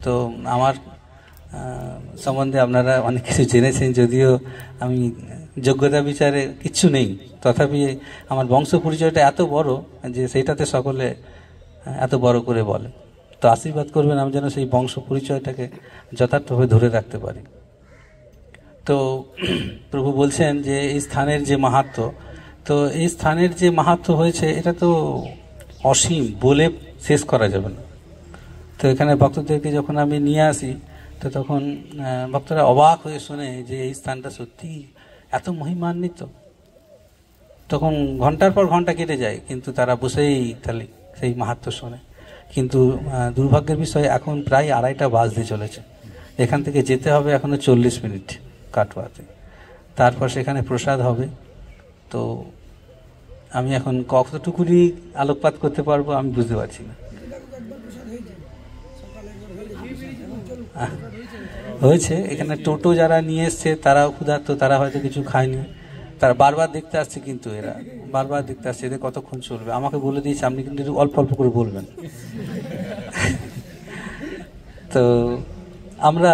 তো আমার সম্বন্ধে আপনারা অনেক কিছু জেনেছেন, যদিও আমি যোগ্যতা বিচারে কিচ্ছু নেই, তথাপি আমার বংশ পরিচয়টা এত বড় যে সেইটাতে সকলে এত বড় করে বলে। তো আশীর্বাদ করবেন আমি যেন সেই বংশ পরিচয়টাকে যথার্থভাবে ধরে রাখতে পারি। তো প্রভু বলছেন যে এই স্থানের যে মাহাত্ম্য, তো এই স্থানের যে মাহাত্ম্য হয়েছে এটা তো অসীম, বলে শেষ করা যাবে না। তো এখানে ভক্তদেরকে যখন আমি নিয়ে আসি, তো তখন ভক্তরা অবাক হয়ে শোনে যে এই স্থানটা সত্যি এত মহিমান্বিত। তখন ঘন্টার পর ঘন্টা কেটে যায়, কিন্তু তারা বসেই তাহলে সেই মাহাত্ম্য শোনে। কিন্তু দুর্ভাগ্যের বিষয় এখন প্রায় 2:30 বাজতে চলেছে, এখান থেকে যেতে হবে এখনো 40 মিনিট কাটোয়াতে, তারপর সেখানে প্রসাদ হবে। তো আমি এখন কতটুকুনি আলোকপাত করতে পারবো আমি বুঝতে পারছি না। হয়েছে, এখানে টোটো যারা নিয়ে এসছে তারাও ক্ষুধার্ত, তারা হয়তো কিছু খায়নি, তারা বারবার দেখতে আসছে, কিন্তু এরা বারবার দেখতে আসছে, এদের কতক্ষণ চলবে। আমাকে বলে দিয়েছে আপনি কিন্তু অল্প অল্প করে বলবেন। তো আমরা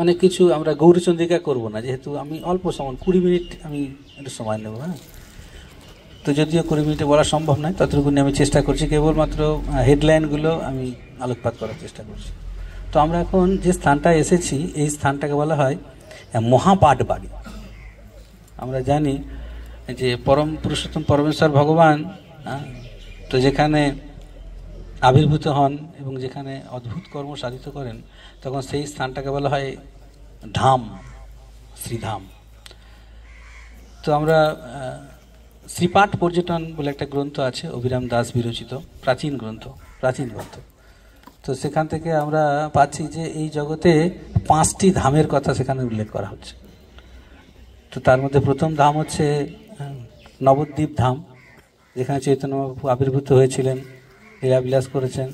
অনেক কিছু আমরা গৌরচন্দ্রিকা করব না, যেহেতু আমি অল্প সময় 20 মিনিট আমি একটু সময় নেব। হ্যাঁ, তো যদিও 20 মিনিটে বলা সম্ভব নয়, ততটুকু আমি চেষ্টা করছি, কেবলমাত্র হেডলাইনগুলো আমি আলোকপাত করার চেষ্টা করছি। তো আমরা এখন যে স্থানটায় এসেছি, এই স্থানটাকে বলা হয় মহাপাঠ বাড়ি। আমরা জানি যে পরম পুরুষোত্তম পরমেশ্বর ভগবান তো যেখানে আবির্ভূত হন এবং যেখানে অদ্ভুত কর্ম সাধিত করেন, তখন সেই স্থানটাকে বলা হয় ধাম, শ্রীধাম। তো আমরা শ্রীপাঠ পর্যটন বলে একটা গ্রন্থ আছে, অভিরাম দাস বিরচিত, প্রাচীন গ্রন্থ। তো সেখান থেকে আমরা পাচ্ছি যে এই জগতে 5টি ধামের কথা সেখানে উল্লেখ করা হচ্ছে। তো তার মধ্যে প্রথম ধাম হচ্ছে নবদ্বীপ ধাম, যেখানে চৈতন্য মহাপ্রভু আবির্ভূত হয়েছিলেন, লীলাবিলাস করেছেন।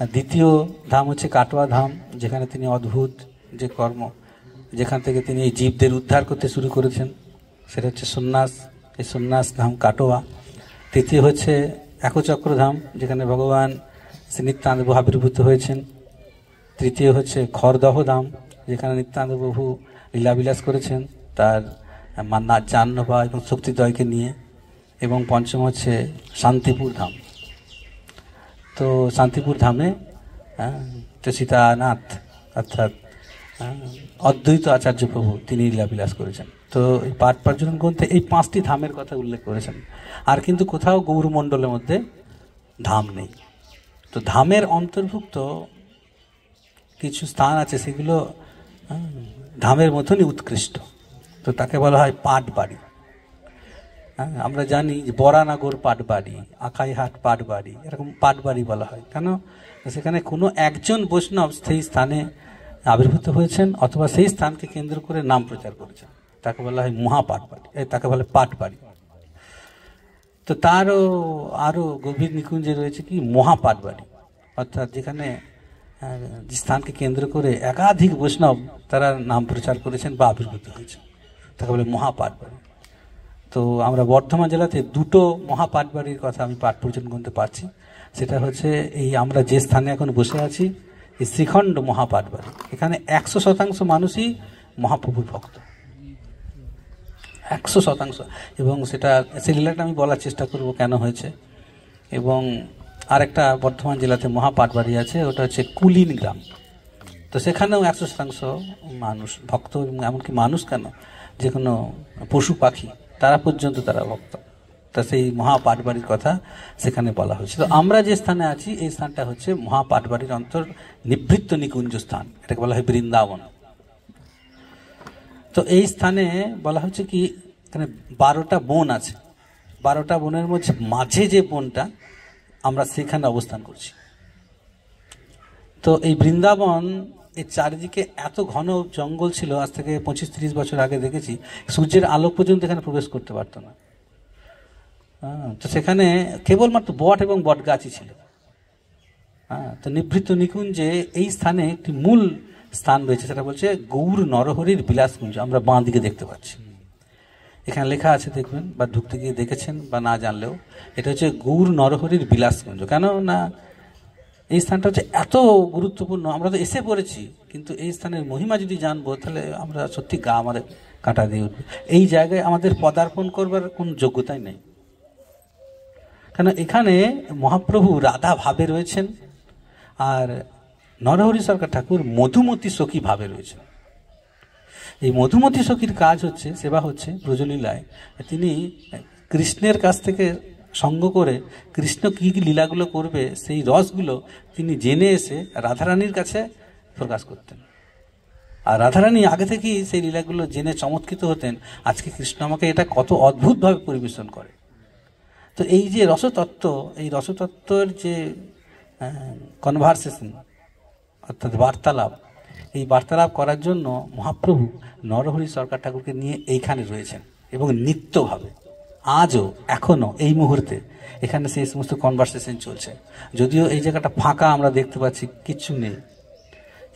আর দ্বিতীয় ধাম হচ্ছে কাটোয়া ধাম, যেখানে তিনি অদ্ভুত যে কর্ম, যেখান থেকে তিনি এই জীবদের উদ্ধার করতে শুরু করেছেন, সেটা হচ্ছে সন্ন্যাস, এই সন্ন্যাস ধাম কাটোয়া। তৃতীয় হচ্ছে একচক্র ধাম, যেখানে ভগবান শ্রী নিত্যানন্দ প্রভু আবির্ভূত হয়েছেন। তৃতীয় হচ্ছে খড়দহ ধাম, যেখানে নিত্যানন্দ প্রভু লীলাবিলাস করেছেন তার জাহ্নবা এবং শক্তিদ্বয়কে নিয়ে। এবং পঞ্চম হচ্ছে শান্তিপুর ধাম। তো শান্তিপুর ধামে তো সীতানাথ অর্থাৎ অদ্বৈত আচার্য প্রভু তিনি লীলাবিলাস করেছেন। তো এই পাঠ পর্যটন গ্রন্থে এই 5টি ধামের কথা উল্লেখ করেছেন, আর কিন্তু কোথাও গৌরমণ্ডলের মধ্যে ধাম নেই। তো ধামের অন্তর্ভুক্ত কিছু স্থান আছে, সেগুলো ধামের মতনই উৎকৃষ্ট। তো তাকে বলা হয় পাটবাড়ি। আমরা জানি যে বরানগর পাটবাড়ি, আখাইহাট পাটবাড়ি, এরকম পাটবাড়ি বলা হয় কেন? সেখানে কোনো একজন বৈষ্ণব সেই স্থানে আবির্ভূত হয়েছেন অথবা সেই স্থানকে কেন্দ্র করে নাম প্রচার করেছেন, তাকে বলা হয় মহাপাটবাড়ি, তাকে বলে পাটবাড়ি। তো তারও আরও গভীর নিকুঞ্জে রয়েছে কি মহাপাটবাড়ি, অর্থাৎ যেখানে যে স্থানকে কেন্দ্র করে একাধিক বৈষ্ণব তারা নাম প্রচার করেছেন বা আবির্ভূত হয়েছে, তাকে বলে মহাপাটবাড়ি। তো আমরা বর্ধমান জেলাতে 2টো মহাপাটবাড়ির কথা আমি পাঠ পর্যটন করতে পারছি। সেটা হচ্ছে এই আমরা যে স্থানে এখন বসে আছি, এই শ্রীখণ্ড মহাপাটবাড়ি। এখানে 100% মানুষই মহাপ্রভুর ভক্ত, 100%। এবং সেই লীলাটা আমি বলার চেষ্টা করব কেন হয়েছে। এবং আরেকটা বর্ধমান জেলাতে মহাপাটবাড়ি আছে, ওটা হচ্ছে কুলিন গ্রাম। তো সেখানেও 100% মানুষ ভক্ত, এবং এমনকি মানুষ কেন, যে কোনো পশু পাখি তারা পর্যন্ত তারা ভক্ত। তা সেই মহাপাটবাড়ির কথা সেখানে বলা হয়েছে। তো আমরা যে স্থানে আছি, এই স্থানটা হচ্ছে মহাপাটবাড়ির অন্তর নিবৃত্ত নিকুঞ্জ স্থান, এটাকে বলা হয় বৃন্দাবন। তো এই স্থানে বলা হচ্ছে কি, এখানে 12টা বন আছে। 12টা বনের মধ্যে মাঝে যে বনটা, আমরা সেখানে অবস্থান করছি। তো এই বৃন্দাবন এর চারিদিকে এত ঘন জঙ্গল ছিল, আজ থেকে 25-30 বছর আগে দেখেছি, সূর্যের আলো পর্যন্ত এখানে প্রবেশ করতে পারত না। তো সেখানে কেবলমাত্র বট এবং বট গাছই ছিল। তো নিভৃত নিকুঞ্জে এই স্থানে একটি মূল স্থান রয়েছে, সেটা বলছে গৌর নরহরির বিলাসকুঞ্জ। আমরা বাঁ দিকে দেখতে পাচ্ছি, এখানে লেখা আছে, দেখবেন বা ঢুকতে গিয়ে দেখেছেন বা না জানলেও, এটা হচ্ছে গৌর নরহরির বিলাসকুঞ্জ। কেন না, এই স্থানটা হচ্ছে এত গুরুত্বপূর্ণ, আমরা তো এসে পড়েছি, কিন্তু এই স্থানের মহিমা যদি জানবো তাহলে আমরা সত্যি গা আমাদের কাঁটা দিয়ে উঠবে। এই জায়গায় আমাদের পদার্পণ করবার কোন যোগ্যতাই নেই, কেন এখানে মহাপ্রভু রাধা ভাবে রয়েছেন, আর নরহরি সরকার ঠাকুর মধুমতি সখী ভাবে রয়েছেন। এই মধুমতি সখীর কাজ হচ্ছে, সেবা হচ্ছে ব্রজলীলায় তিনি কৃষ্ণের কাছ থেকে সঙ্গ করে কৃষ্ণ কী কী লীলাগুলো করবে সেই রসগুলো তিনি জেনে এসে রাধারানীর কাছে প্রকাশ করতেন। আর রাধারানী আগে থেকেই সেই লীলাগুলো জেনে চমৎকৃত হতেন, আজকে কৃষ্ণ আমাকে এটা কত অদ্ভুতভাবে পরিবেশন করে। তো এই যে রসতত্ত্ব, এই রসতত্ত্বের যে কনভারসেশন অর্থাৎ বার্তালাপ, এই বার্তালাপ করার জন্য মহাপ্রভু নরহরি সরকার ঠাকুরকে নিয়ে এইখানে রয়েছেন এবং নিত্যভাবে আজও এখনও এই মুহূর্তে এখানে সেই সমস্ত কনভারসেশন চলছে। যদিও এই জায়গাটা ফাঁকা আমরা দেখতে পাচ্ছি, কিচ্ছু নেই,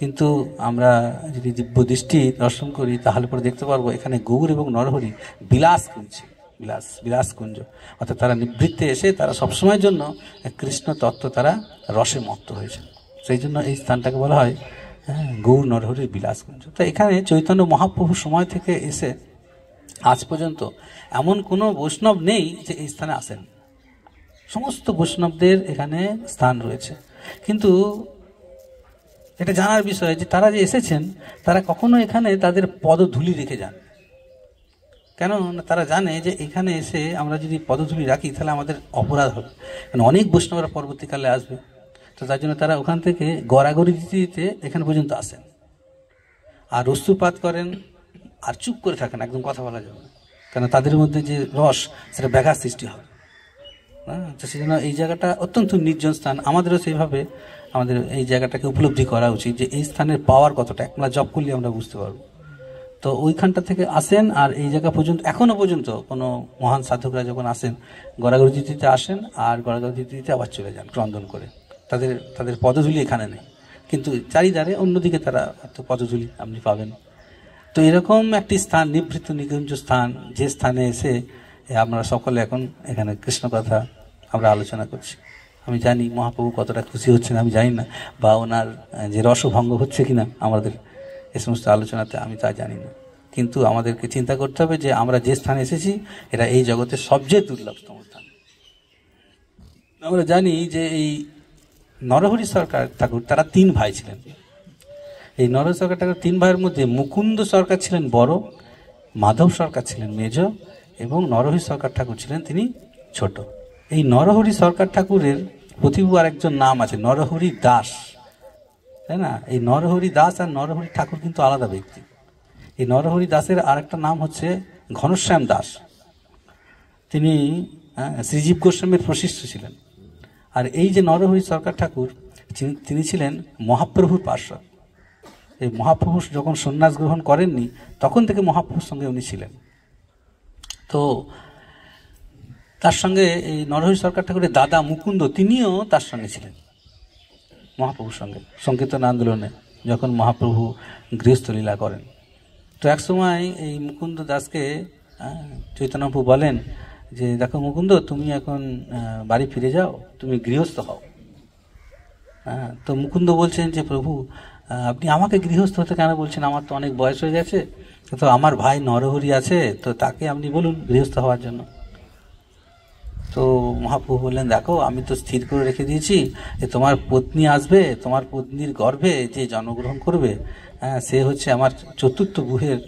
কিন্তু আমরা যদি দিব্য দৃষ্টি দর্শন করি তাহলে পরে দেখতে পারবো এখানে গৌর এবং নরহরি বিলাস করছে, বিলাসকুঞ্জ, অর্থাৎ তারা নিবৃত্তে এসে তারা সবসময়ের জন্য কৃষ্ণ তত্ত্ব তারা রসে মত্ত হয়েছে। সেই জন্য এই স্থানটাকে বলা হয় গৌর নরহরির বিলাসকুঞ্জ। তো এখানে চৈতন্য মহাপ্রভুর সময় থেকে এসে আজ পর্যন্ত এমন কোনো বৈষ্ণব নেই যে এই স্থানে আসেন, সমস্ত বৈষ্ণবদের এখানে স্থান রয়েছে। কিন্তু এটা জানার বিষয় যে তারা যে এসেছেন তারা কখনো এখানে তাদের পদধূলি রেখে যান, কেন তারা জানে যে এখানে এসে আমরা যদি পদধূলি রাখি তাহলে আমাদের অপরাধ হবে, কারণ অনেক বৈষ্ণবরা পরবর্তীকালে আসবে। তো তার জন্য তারা ওখান থেকে গড়াগড়ি দিতে দিতে এখানে পর্যন্ত আসেন আর অশ্রুপাত করেন আর চুপ করে থাকেন, একদম কথা বলা যাবে না, কেন তাদের মধ্যে যে রস সেটা ব্যাঘাত সৃষ্টি হবে। হ্যাঁ, তো সেই জন্য এই জায়গাটা অত্যন্ত নির্জন স্থান। আমাদেরও সেইভাবে আমাদের এই জায়গাটাকে উপলব্ধি করা উচিত যে এই স্থানের পাওয়ার কতটা, আমরা জব করলে আমরা বুঝতে পারবো। তো ওইখানটা থেকে আসেন আর এই জায়গা পর্যন্ত এখনো পর্যন্ত কোনো মহান সাধকরা যখন আসেন গড়াগড়ি দিতে আসেন আর গড়াগড়ি দিতে আবার চলে যান ক্রন্দন করে। তাদের পদধূলি এখানে নেই, কিন্তু চারিধারে অন্যদিকে তারা পদধূলি আপনি পাবেন। তো এরকম একটি স্থান, নিভৃত নিকুঞ্জ স্থান, যে স্থানে এসে আমরা সকলে এখন এখানে কৃষ্ণ কথা আমরা আলোচনা করছি। আমি জানি মহাপ্রভু কতটা খুশি হচ্ছেন আমি জানি না, বা ওনার যে রসভঙ্গ হচ্ছে কিনা আমাদের এই সমস্ত আলোচনাতে আমি তা জানি না, কিন্তু আমাদেরকে চিন্তা করতে হবে যে আমরা যে স্থানে এসেছি এটা এই জগতের সবচেয়ে দুর্লভতম স্থান। আমরা জানি যে এই নরহরি সরকার ঠাকুর তারা 3 ভাই ছিলেন। এই নরহরি সরকার ঠাকুর 3 ভাইয়ের মধ্যে মুকুন্দ সরকার ছিলেন বড়, মাধব সরকার ছিলেন মেজ এবং নরহরি সরকার ঠাকুর ছিলেন তিনি ছোট। এই নরহরি সরকার ঠাকুরের প্রতিভু আর একজন নাম আছে নরহরি দাস, তাই না? এই নরহরি দাস আর নরহরি ঠাকুর কিন্তু আলাদা ব্যক্তি। এই নরহরি দাসের আরেকটা নাম হচ্ছে ঘনশ্যাম দাস, তিনি শ্রীজীব গোস্বামীর প্রশিষ্য ছিলেন। আর এই যে নরহরি সরকার ঠাকুর তিনি ছিলেন মহাপ্রভুর পার্শ্বদ। এই মহাপ্রভু যখন সন্ন্যাস গ্রহণ করেননি তখন থেকে মহাপ্রভুর সঙ্গে উনি ছিলেন। তো তার সঙ্গে এই নরহরি সরকার ঠাকুরের দাদা মুকুন্দ তিনিও তার সঙ্গে ছিলেন মহাপ্রভুর সঙ্গে সংকীর্তন আন্দোলনে যখন মহাপ্রভু গৃহস্থ লীলা করেন। তো একসময় এই মুকুন্দ দাসকে চৈতন্যপ্রভু বলেন যে দেখো মুকুন্দ, তুমি এখন বাড়ি ফিরে যাও, তুমি গৃহস্থ হও। তো মুকুন্দ বলছেন যে প্রভু আপনি আমাকে গৃহস্থ হতে কেন বলছেন, আমার তো অনেক বয়স হয়ে গেছে, তো আমার ভাই নরহরি আছে, তো তাকে আপনি বলুন গৃহস্থ হওয়ার জন্য। তো মহাপ্রভু বললেন দেখো আমি তো স্থির করে রেখে দিয়েছি যে তোমার পত্নী আসবে, তোমার পত্নীর গর্ভে যে জন্মগ্রহণ করবে সে হচ্ছে আমার চতুর্থ গুহের,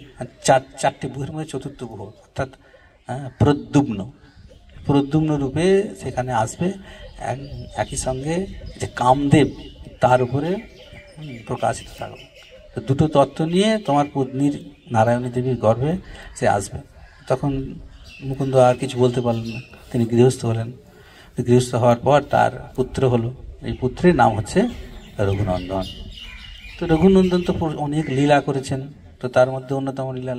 চারটি গুহের মধ্যে চতুর্থ গুহ, অর্থাৎ প্রদ্যুম্ন রূপে সেখানে আসবে। একই সঙ্গে যে কামদেব তার উপরে প্রকাশিত থাকবে। তো দুটো তত্ত্ব নিয়ে তোমার পত্নীর নারায়ণী দেবীর গর্ভে সে আসবে। তখন মুকুন্দ আর কিছু বলতে পারলেন না, তিনি গৃহস্থ হলেন। গৃহস্থ হওয়ার পর তার পুত্র হলো, এই পুত্রের নাম হচ্ছে রঘুনন্দন। তো রঘুনন্দন তো অনেক লীলা করেছেন, তো তার মধ্যে অন্যতম লীলা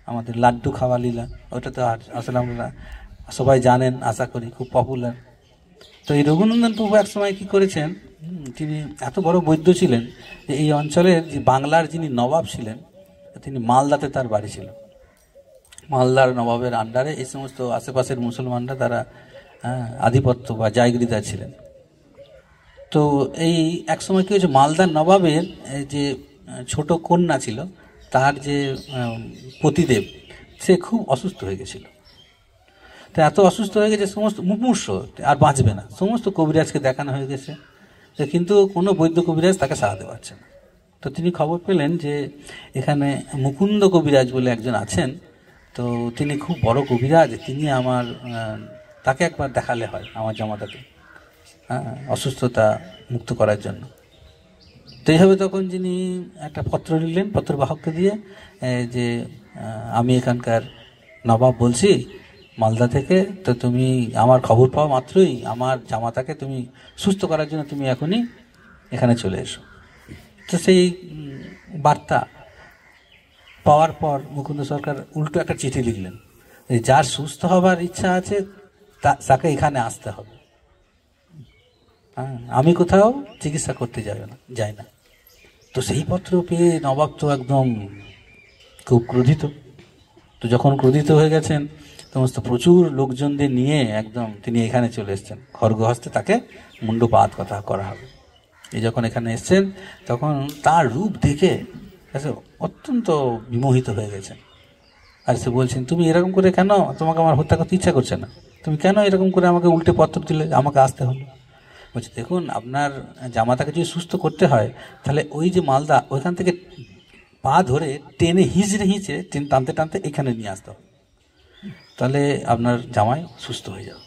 আমাদের লাড্ডু খাওয়া লীলা, ওটা তো আসলে আমরা সবাই জানেন, আশা করি খুব পপুলার। তো এই রঘুনন্দন প্রভু এক সময় কী করেছেন, তিনি এত বড় বৈদ্য ছিলেন যে এই অঞ্চলের যে বাংলার যিনি নবাব ছিলেন তিনি মালদাতে তার বাড়ি ছিল। মালদার নবাবের আন্ডারে এই সমস্ত আশেপাশের মুসলমানরা তারা আধিপত্য বা জায়গিরিদার ছিলেন। তো তো এই একসময় কি হয়েছে, মালদার নবাবের যে ছোট কন্যা ছিল, তার যে পতিদেব, সে খুব অসুস্থ হয়ে গেছিল। তো এত অসুস্থ হয়ে গেছে, সমস্ত মুমূর্ষ, আর বাঁচবে না, সমস্ত কবিরাজকে দেখানো হয়ে গেছে, কিন্তু কোনো বৈদ্য কবিরাজ তাকে সারাতে পারছে না। তো তিনি খবর পেলেন যে এখানে মুকুন্দ কবিরাজ বলে একজন আছেন, তো তিনি খুব বড় কবিরাজ, তিনি তাকে একবার দেখালে হয় আমার জামাতাকে অসুস্থতা মুক্ত করার জন্য। তো এইভাবে তখন যিনি একটা পত্র লিখলেন পত্রবাহককে দিয়ে, যে আমি এখানকার নবাব বলছি মালদা থেকে, তো তুমি আমার খবর পাওয়া মাত্রই আমার জামাতাকে তুমি সুস্থ করার জন্য তুমি এখনই এখানে চলে এসো। তো সেই বার্তা পাওয়ার পর মুকুন্দ সরকার উল্টো একটা চিঠি লিখলেন, যার সুস্থ হবার ইচ্ছা আছে তাকে এখানে আসতে হবে, আমি কোথাও চিকিৎসা করতে যাই না। তো সেই পত্র পেয়ে নবাব তো একদম খুব ক্রোধিত। তো যখন ক্রোধিত হয়ে গেছেন, সমস্ত প্রচুর লোকজনদের নিয়ে একদম তিনি এখানে চলে এসছেন, খড়গহস্তে তাকে মুন্ডপাত কথা করা হবে। এই যখন এখানে এসছেন, তখন তার রূপ দেখে অত্যন্ত বিমোহিত হয়ে গেছেন। আর সে বলছেন, তুমি এরকম করে কেন, তোমাকে আমার হত্যা করতে ইচ্ছা করছে না, তুমি কেন এরকম করে আমাকে উল্টে পত্র দিলে, আমাকে আসতে হলো? বলছে, দেখুন আপনার জামাতাকে যদি সুস্থ করতে হয়, তাহলে ওই যে মালদা, ওইখান থেকে পা ধরে টেনে হিঁচড়ে টানতে টানতে এখানে নিয়ে আসতে হবে, তাহলে আপনার জামাই সুস্থ হয়ে যাবে।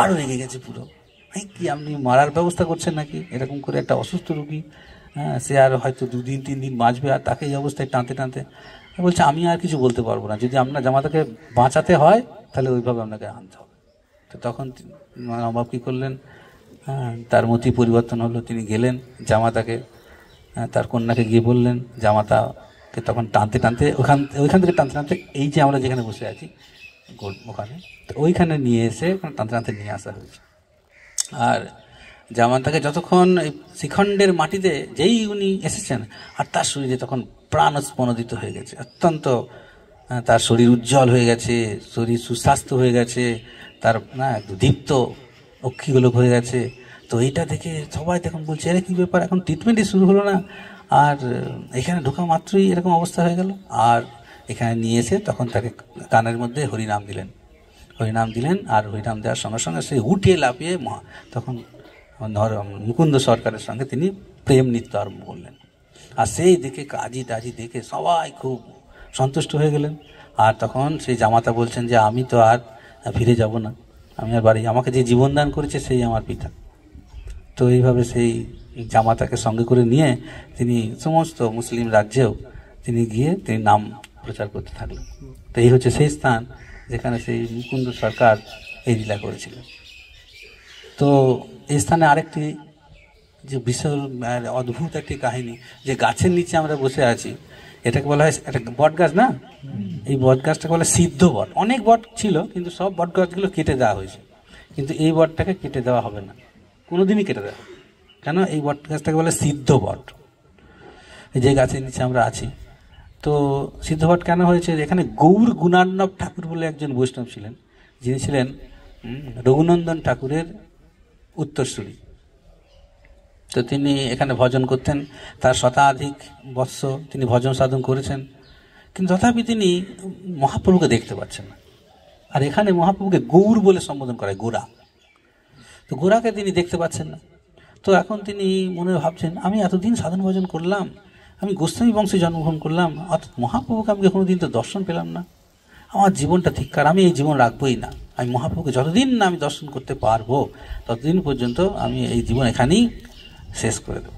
আরও রেগে গেছে পুরো, কি আপনি মারার ব্যবস্থা করছেন নাকি? এরকম করে একটা অসুস্থ রোগী, সে আর হয়তো 2 দিন 3 দিন বাঁচবে, আর তাকে এই অবস্থায় টানতে টানতে। বলছে, আমি আর কিছু বলতে পারবো না, যদি আপনার জামাতাকে বাঁচাতে হয় তাহলে ওইভাবে আপনাকে আনতে হবে। তো তখন নবাব কী করলেন, তার মতি পরিবর্তন হলো, তিনি গেলেন জামাতাকে, তার কন্যাকে গিয়ে বললেন, জামাতাকে তখন টানতে টানতে ওইখান থেকে টানতে টানতে এই যে আমরা যেখানে বসে আছি ওখানে, তো ওইখানে নিয়ে এসে টানতে টানতে নিয়ে আসা হয়েছে। আর জামাতাকে যতক্ষণ শিখণ্ডের মাটিতে যেই উনি এসেছেন, আর তার শরীরে তখন প্রাণ স্পন্দিত হয়ে গেছে, অত্যন্ত তার শরীর উজ্জ্বল হয়ে গেছে, শরীর সুস্বাস্থ্য হয়ে গেছে, তার দীপ্ত অক্ষিগোলক হয়ে গেছে। তো এইটা দেখে সবাই তখন বলছে, আরে কী ব্যাপার, এখন ট্রিটমেন্টই শুরু হলো না, আর এখানে ঢোকা মাত্রই এরকম অবস্থা হয়ে গেল। আর এখানে নিয়ে এসে তখন তাকে কানের মধ্যে হরিনাম দিলেন, আর হরিনাম দেওয়ার সঙ্গে সঙ্গে সে উঠে লাফিয়ে তখন মুকুন্দ সরকারের সঙ্গে তিনি প্রেম নৃত্য আরম্ভ করলেন। আর সেই দেখে কাজী টাজি দেখে সবাই খুব সন্তুষ্ট হয়ে গেলেন। আর তখন সেই জামাতা বলছেন যে, আমি তো আর ফিরে যাব না, আমি আর বাড়ি, আমাকে যে জীবনদান করেছে সেই আমার পিতা। তো এইভাবে সেই জামাতাকে সঙ্গে করে নিয়ে তিনি সমস্ত মুসলিম রাজ্যেও তিনি গিয়ে তিনি নাম প্রচার করতে থাকলেন। তো এই হচ্ছে সেই স্থান যেখানে সেই মুকুন্দ সরকার এই লীলা করেছিলেন। তো এই স্থানে আরেকটি যে বিশাল অদ্ভুত একটি কাহিনী, যে গাছের নিচে আমরা বসে আছি, এটাকে বলা হয় একটা বট গাছ না, এই বট গাছটাকে বলে সিদ্ধ বট। অনেক বট ছিল, কিন্তু সব বট গাছগুলো কেটে দেওয়া হয়েছে, কিন্তু এই বটটাকে কেটে দেওয়া হবে না, কোনোদিনই কেটে দেওয়া হবে। কেন? এই বট গাছটাকে বলে সিদ্ধ বট, যে গাছের নিচে আমরা আছি। তো সিদ্ধ বট কেন হয়েছে? এখানে গৌর গুণার্ণব ঠাকুর বলে একজন বৈষ্ণব ছিলেন, যিনি ছিলেন রঘুনন্দন ঠাকুরের উত্তরসূরি। তো তিনি এখানে ভজন করতেন, তার শতাধিক বৎসর তিনি ভজন সাধন করেছেন, কিন্তু তথাপি তিনি মহাপ্রভুকে দেখতে পাচ্ছেন না। আর এখানে মহাপ্রভুকে গৌর বলে সম্বোধন করা হয়, গোরা। তো গোরাকে তিনি দেখতে পাচ্ছেন না। তো এখন তিনি মনে ভাবছেন, আমি এতদিন সাধন ভজন করলাম, আমি গোস্বামী বংশে জন্মগ্রহণ করলাম, অর্থাৎ মহাপ্রভুকে আমি কোনোদিন তো দর্শন পেলাম না, আমার জীবনটা ধিক্কার, আমি এই জীবন রাখবই না, আমি মহাপ্রভুকে যতদিন না আমি দর্শন করতে পারবো ততদিন পর্যন্ত আমি এই জীবন এখানেই শেষ করে দেব।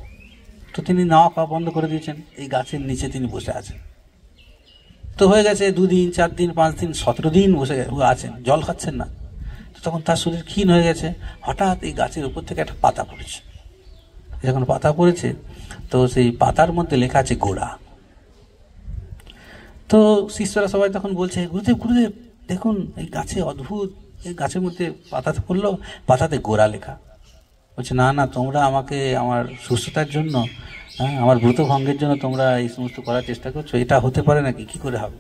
তো তিনি নাওয়া খাওয়া বন্ধ করে দিয়েছেন, এই গাছের নিচে তিনি বসে আছেন। তো হয়ে গেছে 2 দিন 4 দিন 5 দিন 17 দিন বসে আছেন, জল খাচ্ছেন না। তো তখন তার শরীর ক্ষীণ হয়ে গেছে। হঠাৎ এই গাছের উপর থেকে একটা পাতা পড়েছে। যখন পাতা পড়েছে, তো সেই পাতার মধ্যে লেখা আছে গোরা। তো শিষ্যরা সবাই তখন বলছে, গুরুদেব গুরুদেব দেখুন, এই গাছে অদ্ভুত, এই গাছের মধ্যে পাতাতে পড়লো, পাতাতে গোরা লেখা। বলছে, না না, তোমরা আমাকে আমার সুস্থতার জন্য, আমার ব্রত ভঙ্গের জন্য তোমরা এই সমস্ত করার চেষ্টা করছো, এটা হতে পারে নাকি, কি করে হবে?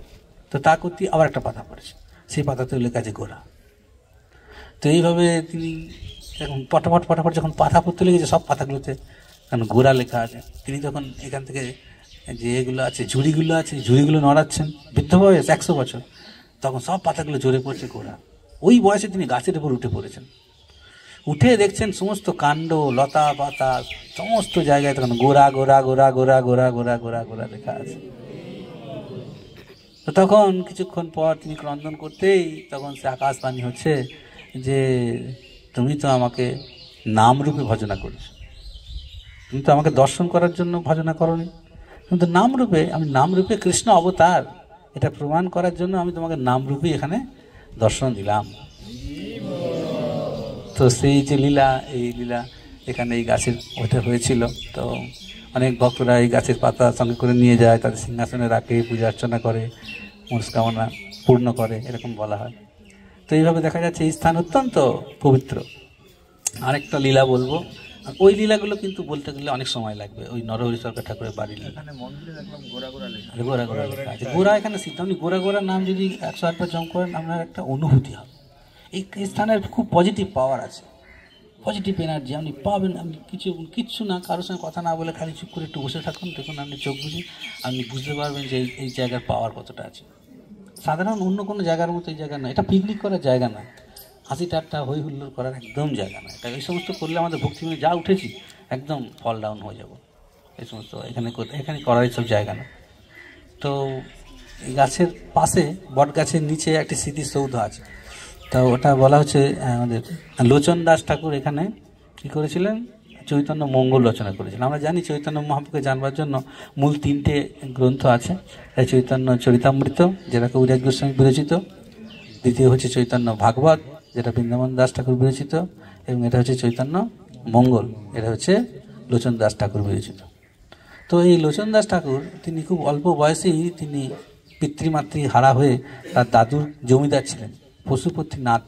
তো তা করতে আবার একটা পাতা পড়েছে, সেই পাতাতেও লেখা আছে গোরা। তো এইভাবে তিনি এরকম পটাপট পটাপট যখন পাতা পড়তে লেগেছে, সব পাতাগুলোতে কারণ গোরা লেখা আছে, তিনি তখন এখান থেকে যে এগুলো আছে ঝুড়িগুলো আছে, ঝুড়িগুলো নড়াচ্ছেন, বৃদ্ধ বয়স 100 বছর, তখন সব পাতাগুলো জোরে পড়ছে গোরা। ওই বয়সে তিনি গাছের উপর উঠে পড়েছেন, উঠে দেখছেন সমস্ত কাণ্ড লতা পাতা সমস্ত জায়গায় তখন গোরা গোরা গোরা গোরা গোরা গোরা গোরা গোরা লেখা আছে। তো তখন কিছুক্ষণ পর তিনি ক্রন্দন করতেই তখন সে আকাশবাণী হচ্ছে যে তুমি তো আমাকে নামরূপে ভজনা করেছ, তুমি তো আমাকে দর্শন করার জন্য ভজনা করনি, কিন্তু নামরূপে, আমি নামরূপে কৃষ্ণ অবতার এটা প্রমাণ করার জন্য আমি তোমাকে নামরূপে এখানে দর্শন দিলাম। তো সেই যে লীলা, এই লীলা এখানে এই গাছের ওঠে হয়েছিল। তো অনেক ভক্তরা এই গাছের পাতা সঙ্গে করে নিয়ে যায়, তাদের সিংহাসনে রাখে, পূজা অর্চনা করে, মনস্কামনা পূর্ণ করে, এরকম বলা হয়। তো এইভাবে দেখা যাচ্ছে এই স্থান অত্যন্ত পবিত্র। আরেকটা লীলা বলবো, আর ওই লীলাগুলো কিন্তু বলতে গেলে অনেক সময় লাগবে। ওই নরহরি সরকার ঠাকুরের বাড়ির লীলা, গোরা গোরা লেখা আছে। গোরা এখানে আপনি গোরা গোরা নাম যদি 108 বার জপ করেন, আপনার একটা অনুভূতি হবে। এই স্থানের খুব পজিটিভ পাওয়ার আছে, পজিটিভ এনার্জি আপনি পাবেন। আপনি কিচ্ছু না, কারোর সঙ্গে কথা না বলে খালি চুপ করে একটু বসে থাকুন, দেখুন আপনি চোখ বুঝে আপনি বুঝতে পারবেন যে এই জায়গার পাওয়ার কতটা আছে। সাধারণ অন্য কোনো জায়গার মতো এই জায়গা না, এটা পিকনিক করার জায়গা না, হাসি ঠাট্টা হই হুল্লোড় করার একদম জায়গা না। এটা এই সমস্ত করলে আমাদের ভক্তিময় যা উঠেছি একদম ফল ডাউন হয়ে যাব। এই সমস্ত এখানে করার সব জায়গা না। তো এই গাছের পাশে, বট গাছের নিচে একটি স্মৃতিসৌধ আছে। তো ওটা বলা হচ্ছে আমাদের লোচন দাস ঠাকুর এখানে কী করেছিলেন, চৈতন্য মঙ্গল রচনা করেছিলেন। আমরা জানি চৈতন্য মহাপ্রভুকে জানবার জন্য মূল 3টে গ্রন্থ আছে। চৈতন্য চরিতামৃত, যেটা কবিরাজ গোস্বামী বিরচিত, দ্বিতীয় হচ্ছে চৈতন্য ভাগবত, যেটা বৃন্দাবন দাস ঠাকুর বিরচিত, এবং এটা হচ্ছে চৈতন্য মঙ্গল, এটা হচ্ছে লোচন দাস ঠাকুর বিরচিত। তো এই লোচন দাস ঠাকুর তিনি খুব অল্প বয়সেই তিনি পিতৃমাতৃ হারা হয়ে তার দাদুর জমিদার ছিলেন পশুপতিনাথ,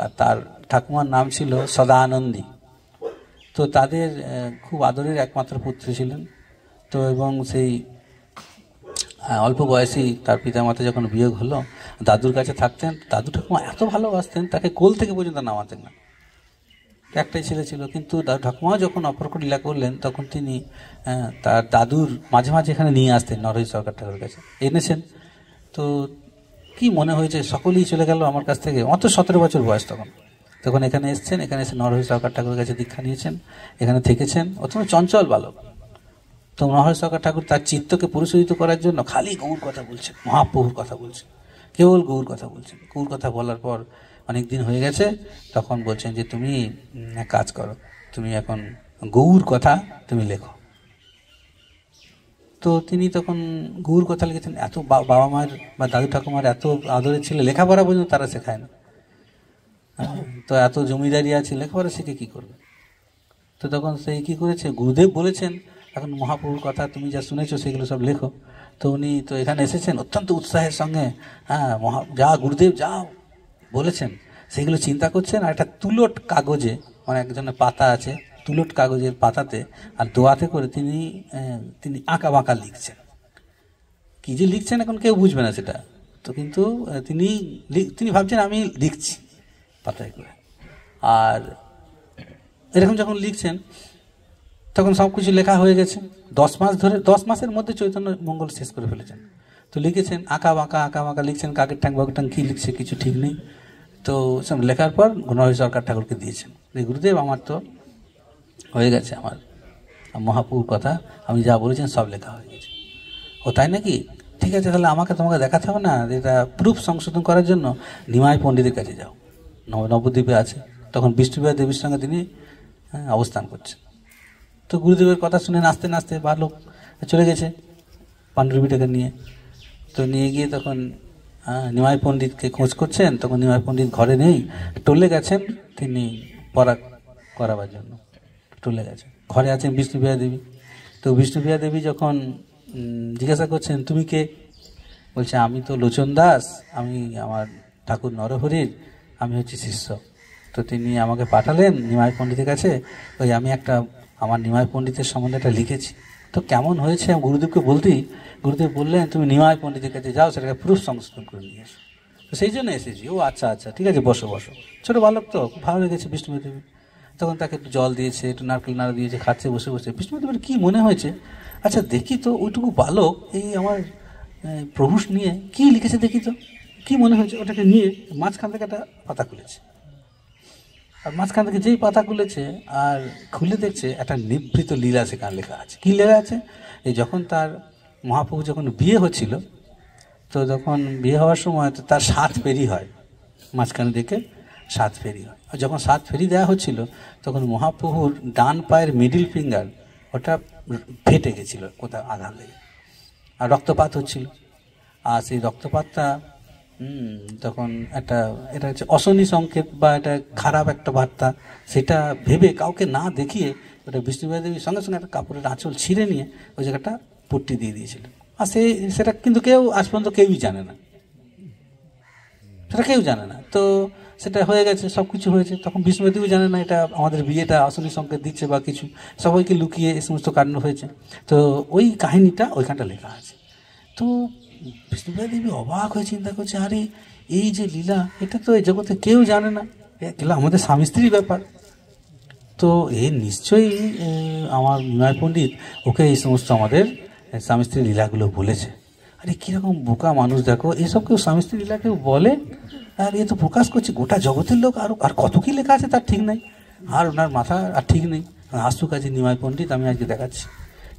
আর তার ঠাকুমার নাম ছিল সদানন্দী। তো তাদের খুব আদরের একমাত্র পুত্র ছিলেন। তো এবং সেই অল্প বয়সেই তার পিতামাতা যখন বিয়োগ হলো, দাদুর কাছে থাকতেন। দাদু ঠাকুমা এত ভালোবাসতেন, তাকে কোল থেকে পর্যন্ত নামাতেন না, একটাই ছেলে ছিল। কিন্তু দাদু ঠাকুমাও যখন অপরক লীলা করলেন, তখন তিনি তার দাদুর মাঝে মাঝে এখানে নিয়ে আসতেন নরহরি সরকার ঠাকুরের কাছে, এনেছেন। তো কি মনে হয়েছে, সকলেই চলে গেল আমার কাছ থেকে, মাত্র 17 বছর বয়স তখন এখানে এসছেন। এখানে এসে নরহরি সরকার ঠাকুরের কাছে দীক্ষা নিয়েছেন, এখানে থেকেছেন। অত্যন্ত চঞ্চল বালক। তো নরহরি সরকার ঠাকুর তার চিত্তকে পুরস্কৃত করার জন্য খালি গৌর কথা বলছেন, মহাপ্রভুর কথা বলছেন, কেবল গৌর কথা বলছেন। গৌর কথা বলার পর অনেক দিন হয়ে গেছে, তখন বলছেন যে তুমি এক কাজ করো, তুমি এখন গৌর কথা তুমি লেখো। তো তিনি তখন গৌর কথা লিখেছেন। এত বাবা মায়ের বা দাদু ঠাকুমার এত আদরের ছেলে, লেখাপড়া পর্যন্ত তারা শেখায় না। তো এত জমিদারি আছে, লেখাপড়া শিখে কী করবে? তো তখন সেই কী করেছে, গুরুদেব বলেছেন এখন মহাপ্রভুর কথা তুমি যা শুনেছো সেগুলো সব লেখো। তো উনি তো এখানে এসেছেন অত্যন্ত উৎসাহের সঙ্গে, যা গুরুদেব যা বলেছেন সেগুলো চিন্তা করছেন। আর একটা তুলট কাগজে, মানে একজনের পাতা আছে, তুলট কাগজের পাতাতে আর দোয়াতে করে তিনি আঁকা বাঁকা লিখছেন। কী যে লিখছেন এখন কেউ বুঝবে না সেটা। তো কিন্তু তিনি ভাবছেন আমি লিখছি পাতায় করে। আর এরকম যখন লিখছেন, তখন সব কিছু লেখা হয়ে গেছে। 10 মাসের মধ্যে চৈতন্য মঙ্গল শেষ করে ফেলেছেন। তো লিখেছেন আঁকা বাঁকা লিখছেন, কাকের ঠ্যাং বাকের ঠ্যাং কী লিখছে কিছু ঠিক নেই। তো সব লেখার পর নরহরি সরকার ঠাকুরকে দিয়েছেন, গুরুদেব আমার তো হয়ে গেছে, আমার মহাপ্রভুর কথা আমি যা বলেছেন সব লেখা হয়ে গেছে। ও তাই নাকি? ঠিক আছে, তাহলে তোমাকে দেখাতে হবে না, এটা প্রুফ সংশোধন করার জন্য নিমাই পণ্ডিতের কাছে যাও, নবদ্বীপে আছে। তখন বিষ্ণুপ্রিয়া দেবীর সঙ্গে তিনি অবস্থান করছেন। তো গুরুদেবের কথা শুনে নাচতে নাচতে বালক চলে গেছে পাণ্ডুরবিটাকে নিয়ে। তো নিয়ে গিয়ে তখন নিমাই পণ্ডিতকে খোঁজ করছেন। তখন নিমাই পণ্ডিত ঘরে নেই, টলে গেছেন তিনি পরাগ করাবার জন্য, টলে গেছেন। ঘরে আছেন বিষ্ণুপ্রিয়া দেবী। তো বিষ্ণুপ্রিয়া দেবী যখন জিজ্ঞাসা করছেন তুমি কে, বলছে আমি তো লোচন দাস, আমি আমার ঠাকুর নরহরির আমি হচ্ছি শিষ্য। তো তিনি আমাকে পাঠালেন নিমাই পণ্ডিতের কাছে, ওই আমি আমার নিমাই পণ্ডিতের সম্বন্ধে একটা লিখেছি। তো কেমন হয়েছে গুরুদেবকে বলতেই গুরুদেব বললেন তুমি নিমাই পণ্ডিতের কাছে যাও, সেটাকে প্রুফ সংশোধন করে নিয়ে এসো। তো সেই জন্য এসেছি। ও আচ্ছা আচ্ছা, ঠিক আছে, বসো বসো। ছোটো বালক তো, খুব ভালো লেগেছে বিষ্ণুদেবী। তখন তাকে একটু জল দিয়েছে, একটু নারকেল নাড়া দিয়েছে, খাচ্ছে বসে বসে। বিষ্ণুদেবের কী মনে হয়েছে, আচ্ছা দেখি তো ওইটুকু বালক এই আমার প্রভু নিয়ে কী লিখেছে দেখি তো, কী মনে হয়েছে। ওটাকে নিয়ে মাঝখান থেকে একটা পাতা খুলেছে, আর মাঝখান থেকে যেই পাতা খুলেছে আর খুলে দেখছে একটা নিভৃত লীলা সেখানে লেখা আছে। কী লেখা আছে, এই যখন তার মহাপ্রভু যখন বিয়ে হচ্ছিল, তো যখন বিয়ে হওয়ার সময় তো তার 7 ফেরি হয়, মাঝখানে দেখে 7 ফেরি হয়। আর যখন 7 ফেরি দেওয়া হচ্ছিল তখন মহাপ্রভুর ডান পায়ের মিডিল ফিঙ্গার ওটা ফেটে গেছিলো, কোথাও আঘাত লেগে, আর রক্তপাত হচ্ছিল। আর সেই রক্তপাতটা তখন এটা হচ্ছে অশনি সংকেত বা এটা খারাপ একটা বার্তা, সেটা ভেবে কাউকে না দেখিয়ে ওটা বিষ্ণুদেবীর সঙ্গে সঙ্গে একটা কাপড়ের আঁচল ছিঁড়ে নিয়ে ওই জায়গাটা পট্টি দিয়ে দিয়েছিলেন। আর সেটা কিন্তু কেউ আজ পর্যন্ত কেউই জানে না, সেটা কেউ জানে না। তো সেটা হয়ে গেছে, সব কিছু হয়েছে। তখন বিষ্ণুদেবী জানে না এটা আমাদের বিয়েটা অশনি সংকেত দিচ্ছে বা কিছু, সবাইকে লুকিয়ে এই সমস্ত কাণ্ড হয়েছে। তো ওই কাহিনীটা ওইখানটা লেখা আছে। তো বিষ্ণুদেবী অবাক হয়ে চিন্তা করছে, আরে এই যে লীলা, এটা তো এই জগতে কেউ জানে না, এগুলো আমাদের স্বামী স্ত্রীর ব্যাপার। তো এ নিশ্চয়ই আমার নিমাই পণ্ডিত ওকে এই সমস্ত আমাদের স্বামী স্ত্রীর লীলাগুলো বলেছে। আরে কীরকম বোকা মানুষ দেখো, এসব কেউ স্বামী স্ত্রী লীলা কেউ বলে, আর এ তো প্রকাশ করছে গোটা জগতের লোক। আর কত কী লেখা আছে তার ঠিক নেই, আর ওনার মাথা আর ঠিক নেই। আসুক আছে নিমাই পণ্ডিত, আমি আজকে দেখাচ্ছি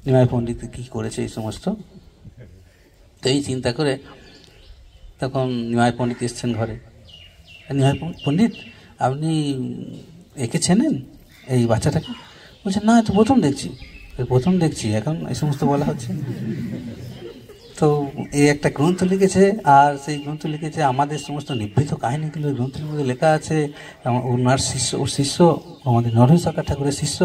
নিমাই পণ্ডিত কী করেছে এই সমস্ত। তো এই চিন্তা করে তখন নিমাই পণ্ডিত এসছেন ঘরে। নিমাই পণ্ডিত, আপনি একে চেনেন এই বাচ্চাটাকে? বলছে, না তো প্রথম দেখছি এখন এই সমস্ত বলা হচ্ছে। তো এই একটা গ্রন্থ লিখেছে, আর সেই গ্রন্থ লিখেছে আমাদের সমস্ত নিভৃত কাহিনীগুলো গ্রন্থের মধ্যে লেখা আছে। ওনার শিষ্য, ওর শিষ্য আমাদের নরহরি সরকার ঠাকুরের শিষ্য,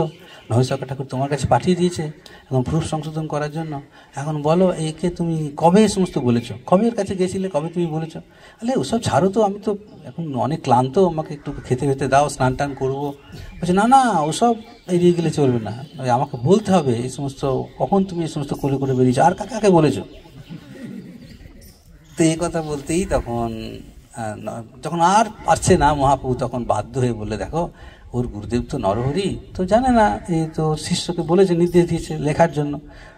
নরহরি সরকার ঠাকুর তোমার কাছে পাঠিয়ে দিয়েছে এখন প্রুফ সংশোধন করার জন্য। এখন বলো একে তুমি কবে এই সমস্ত বলেছো, কবে এর কাছে গেছিলে, কবে তুমি বলেছো? আরে ওসব ছাড়ো তো, আমি তো এখন অনেক ক্লান্ত, আমাকে একটু খেতে খেতে দাও, স্নান টান করবো। বলছে, না না ওসব এড়িয়ে গেলে চলবে না, আমাকে বলতে হবে এই সমস্ত, কখন তুমি এই সমস্ত করে করে বেরিয়েছো, আর কাকে কাকে বলেছো। তো এই কথা বলতেই তখন যখন আর পারছে না মহাপ্রভু, তখন বাধ্য হয়ে বললে, দেখো ওর গুরুদেব তো নরহরি, তো জানে না, এই তো শিষ্যকে বলেছে, নির্দেশ দিয়েছে লেখার জন্য।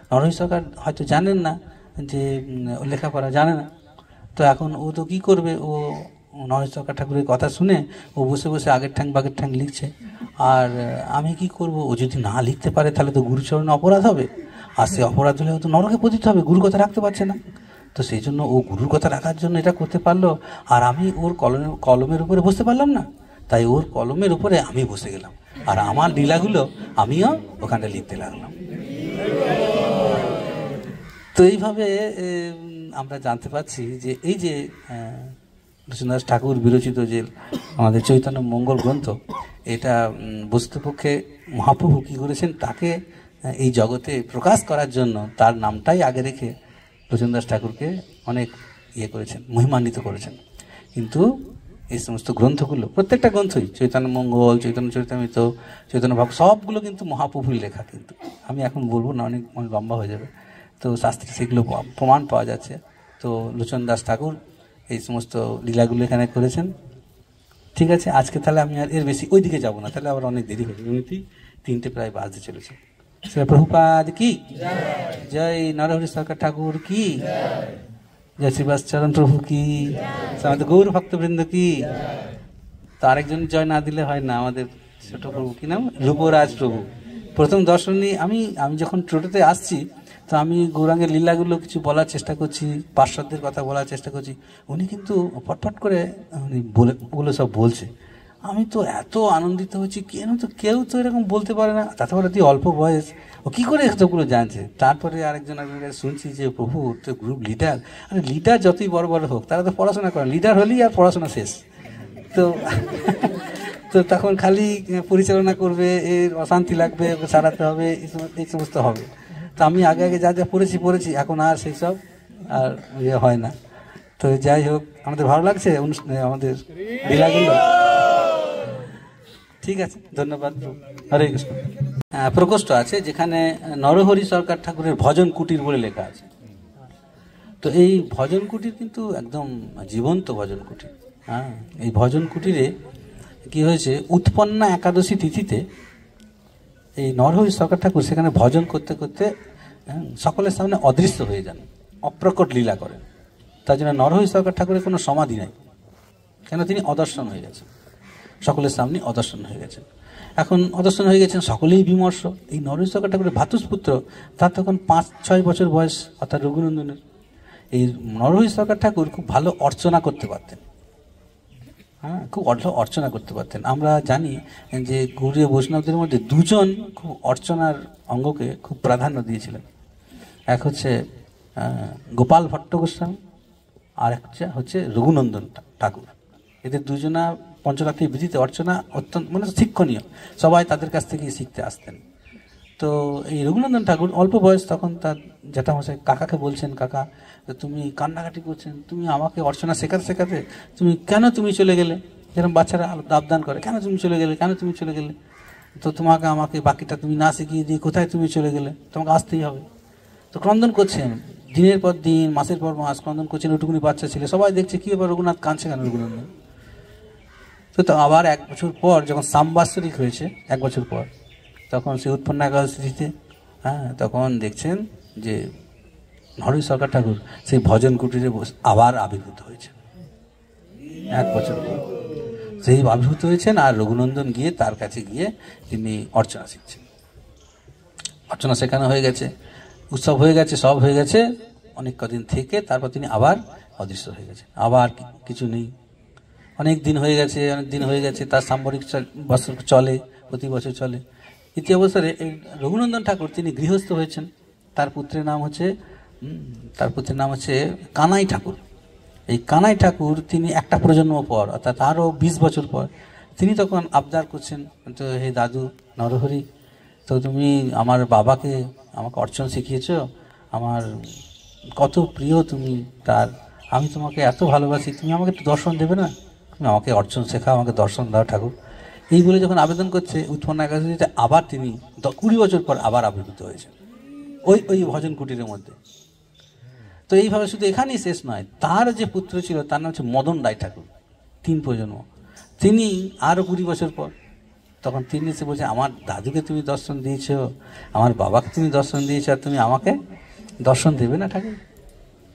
নরহরি সরকার হয়তো জানেন না যে লেখাপড়া জানে না, তো এখন ও তো কী করবে, ও নরহরি সরকার ঠাকুরের কথা শুনে ও বসে বসে আগের ঠ্যাং বাগের ঠ্যাং লিখছে। আর আমি কি করব, ও যদি না লিখতে পারে তাহলে তো গুরুচরণে অপরাধ হবে, আর সে অপরাধ হলে ও তো নরকে পতিত হবে, গুরুর কথা রাখতে পারছে না। তো সেই জন্য ও গুরুর কথা রাখার জন্য এটা করতে পারলো, আর আমি ওর কলমের উপরে বসতে পারলাম না, তাই ওর কলমের উপরে আমি বসে গেলাম, আর আমার লীলাগুলো আমিও ওখানে লিখতে লাগলাম। তো এইভাবে আমরা জানতে পারছি যে এই যে নৃসিংহদাস ঠাকুর বিরচিত যে আমাদের চৈতন্য মঙ্গল গ্রন্থ, এটা বস্তুপক্ষে মহাপ্রভু কী করেছেন, তাকে এই জগতে প্রকাশ করার জন্য তার নামটাই আগে রেখে নৃসিংহদাস ঠাকুরকে অনেক করেছেন, মহিমান্বিত করেছেন। কিন্তু এই সমস্ত গ্রন্থগুলো, প্রত্যেকটা গ্রন্থই, চৈতন্য মঙ্গল, চৈতন্য চরিতামৃত, চৈতন্য ভাব, সবগুলো কিন্তু মহাপ্রভুর লেখা। কিন্তু আমি এখন বলবো না, অনেক লম্বা হয়ে যাবে। তো শাস্ত্রে সেগুলো প্রমাণ পাওয়া যাচ্ছে। তো লোচনদাস ঠাকুর এই সমস্ত লীলাগুলো এখানে করেছেন। ঠিক আছে, আজকে তাহলে আমি আর এর বেশি ওইদিকে যাবো না, তাহলে আবার অনেক দেরি হয়ে যাবে, এমনিতেই 3টে প্রায় বাজতে চলেছে। শ্রী প্রভুপাদ কি জয়, নরহরি সরকার ঠাকুর কি জয়, শ্রীবাসচরণ প্রভু কি, আমাদের গৌর ভক্তবৃন্দ কি। তো আরেকজন জয় না দিলে হয় না, আমাদের ছোট প্রভু, কি নাম, রূপরাজ প্রভু। প্রথম দর্শনী আমি যখন টোটোতে আসছি, তো আমি গৌরাঙ্গের লীলাগুলো কিছু বলার চেষ্টা করছি, পার্শ্বদের কথা বলার চেষ্টা করছি, উনি কিন্তু ফটফট করে উনি ওগুলো সব বলছে। আমি তো এত আনন্দিত হচ্ছি, কেউ তো এরকম বলতে পারে না, তাতে বলে তুই অল্প বয়স, ও কী করে এতগুলো জানছে। তারপরে আরেকজন শুনছি যে প্রভু তো গ্রুপ লিডার। আরে লিডার যতই বড় বড় হোক, তারা তো পড়াশোনা করে, লিডার হলেই আর পড়াশোনা শেষ। তো তো তখন খালি পরিচালনা করবে, এর অশান্তি লাগবে, ওকে সারাতে হবে, এই সমস্ত হবে। তো আমি আগে যা যা পড়েছি, এখন আর সেই সব আর হয় না। তো যাই হোক, আমাদের ভালো লাগছে আমাদের লীলাগুলো। ঠিক আছে, ধন্যবাদ। হরে কৃষ্ণ। প্রকোষ্ঠ আছে যেখানে নরহরি সরকার ঠাকুরের ভজন কুটির বলে লেখা আছে। তো এই ভজন কুটির কিন্তু একদম জীবন্ত ভজন কুটির। হ্যাঁ, এই ভজন কুটিরে কি হয়েছে, উৎপন্না একাদশী তিথিতে এই নরহরি সরকার ঠাকুর সেখানে ভজন করতে করতে সকলের সামনে অদৃশ্য হয়ে যান, অপ্রকট লীলা করেন। তার জন্য নরহরি সরকার ঠাকুরের কোনো সমাধি নাই, কেন তিনি অদর্শন হয়ে গেছেন, সকলের সামনে অদর্শন হয়ে গেছেন। এখন অদর্শন হয়ে গেছেন, সকলেই বিমর্ষ। এই নরহরি সরকার ঠাকুরের ভ্রাতুষ্পুত্র, তার তখন 5-6 বছর বয়স, অর্থাৎ রঘুনন্দনের। এই নরহরি সরকার ঠাকুর খুব ভালো অর্চনা করতে পারতেন। হ্যাঁ, খুব অর্চনা করতে পারতেন। আমরা জানি যে গৌড়ীয় বৈষ্ণবদের মধ্যে দুজন খুব অর্চনার অঙ্গকে খুব প্রাধান্য দিয়েছিলেন। এক হচ্ছে গোপাল ভট্ট গোস্বামী, আর এক হচ্ছে রঘুনন্দন ঠাকুর। এদের দুজনা পঞ্চরাত্রি বিধিতে অর্চনা অত্যন্ত মানে শিক্ষণীয়, সবাই তাদের কাছ থেকেই শিখতে আসতেন। তো এই রঘুনন্দন ঠাকুর অল্প বয়স, তখন তার জ্যাঠামশাই কাকাকে বলছেন, কাকা তুমি কান্নাকাটি করছেন, তুমি আমাকে অর্চনা শেখাতে শেখাতে তুমি চলে গেলে, যেরকম বাচ্চারা আবদান করে, কেন তুমি চলে গেলে, কেন তুমি চলে গেলে, তো আমাকে বাকিটা তুমি না শিখিয়ে দিয়ে কোথায় তুমি চলে গেলে, তোমাকে আসতেই হবে। তো ক্রন্দন করছেন, দিনের পর দিন, মাসের পর মাস ক্রন্দন করছেন। ওটুকুনি বাচ্চা ছেলে, সবাই দেখছে কি ব্যাপার, রঘুনাথ কাঁদছে কেন রঘুনন্দন। তো আবার 1 বছর পর যখন সাম্বাৎসরিক হয়েছে, 1 বছর পর, তখন সে উৎপন্না একাদশীতে, হ্যাঁ, তখন দেখছেন যে নরহরি সরকার ঠাকুর সেই ভজন কুটিরে আবার আবির্ভূত হয়েছেন। 1 বছর পর সেই আবির্ভূত হয়েছেন, আর রঘুনন্দন গিয়ে তার কাছে গিয়ে তিনি অর্চনা শিখছেন। অর্চনা শেখানো হয়ে গেছে, উৎসব হয়ে গেছে, সব হয়ে গেছে। অনেক কদিন থেকে তারপর তিনি আবার অদৃশ্য হয়ে গেছে, আবার কিছু নেই। অনেক দিন হয়ে গেছে, তার সাম্বরিক বছর চলে, প্রতি বছর চলে। ইতি অবসরে এই রঘুনন্দন ঠাকুর তিনি গৃহস্থ হয়েছেন। তার পুত্রের নাম হচ্ছে কানাই ঠাকুর। এই কানাই ঠাকুর তিনি একটা প্রজন্ম পর, অর্থাৎ আরও 20 বছর পর, তিনি তখন আবদার করছেন, তো হে দাদু নরহরি, তো তুমি আমার বাবাকে আমাকে অর্চনা শিখিয়েছ, আমার কত প্রিয় তুমি তার, আমি তোমাকে এত ভালোবাসি, তুমি আমাকে একটু দর্শন দেবে না, তুমি আমাকে অর্চনা শেখাও, আমাকে দর্শন দাও ঠাকুর। এই বলে যখন আবেদন করছে, উৎপন্না একাদশীতে আবার তিনি 20 বছর পর আবার আবির্ভূত হয়েছেন ওই ভজন কুটিরের মধ্যে। তো এইভাবে শুধু এখানেই শেষ নয়, তার যে পুত্র ছিল তার নাম হচ্ছে মদন রায় ঠাকুর, 3 প্রজন্ম। তিনি আরও 20 বছর পর, তখন তিনি এসে বলছে, আমার দাদুকে তুমি দর্শন দিয়েছ, আমার বাবাকে তুমি দর্শন দিয়েছ, আর তুমি আমাকে দর্শন দেবে না ঠাকুর।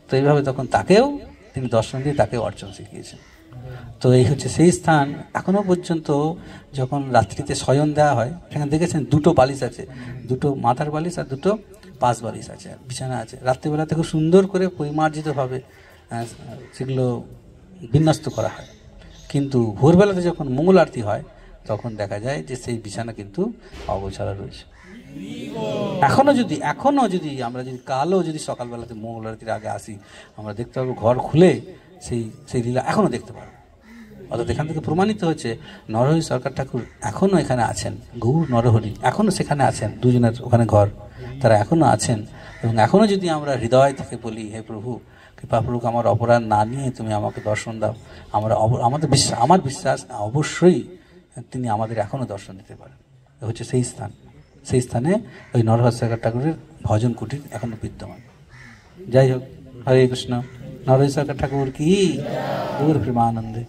তো এইভাবে তখন তাকেও তিনি দর্শন দিয়ে তাকে অর্চনা শিখিয়েছেন। তো এই হচ্ছে সেই স্থান। এখনো পর্যন্ত যখন রাত্রিতে শয়ন দেওয়া হয়, সেখানে দেখেছেন 2টো বালিশ আছে, 2টো মাথার বালিশ আর 2টো পাশ বালিশ আছে, বিছানা আছে। রাত্রিবেলাতে খুব সুন্দর করে পরিমার্জিতভাবে সেগুলো বিন্যস্ত করা হয়। কিন্তু ভোরবেলাতে যখন মঙ্গল আরতি হয়, তখন দেখা যায় যে সেই বিছানা কিন্তু অগোছালো রয়েছে। এখনো যদি আমরা কালও সকালবেলাতে মঙ্গল আরতির আগে আসি, আমরা দেখতে পাবো ঘর খুলে সেই লীলা এখনো দেখতে পাবো। অর্থাৎ এখান থেকে প্রমাণিত হচ্ছে নরহরি সরকার ঠাকুর এখনো এখানে আছেন, গৌর নরহরি এখনো সেখানে আছেন, দুজনের ওখানে ঘর, তারা এখনো আছেন। এবং এখনো যদি আমরা হৃদয় থেকে বলি, হে প্রভু কৃপাপূর্বক আমার অপরাধ না নিয়ে তুমি আমাকে দর্শন দাও, আমার বিশ্বাস অবশ্যই তিনি আমাদের এখনো দর্শন দিতে পারেন। হচ্ছে সেই স্থানে ওই নরহরি সরকার ঠাকুরের ভজন কুটির এখনো বিদ্যমান। যাই হোক, হরে কৃষ্ণ। নরহরি সরকার ঠাকুর কি, গৌর প্রেমানন্দে।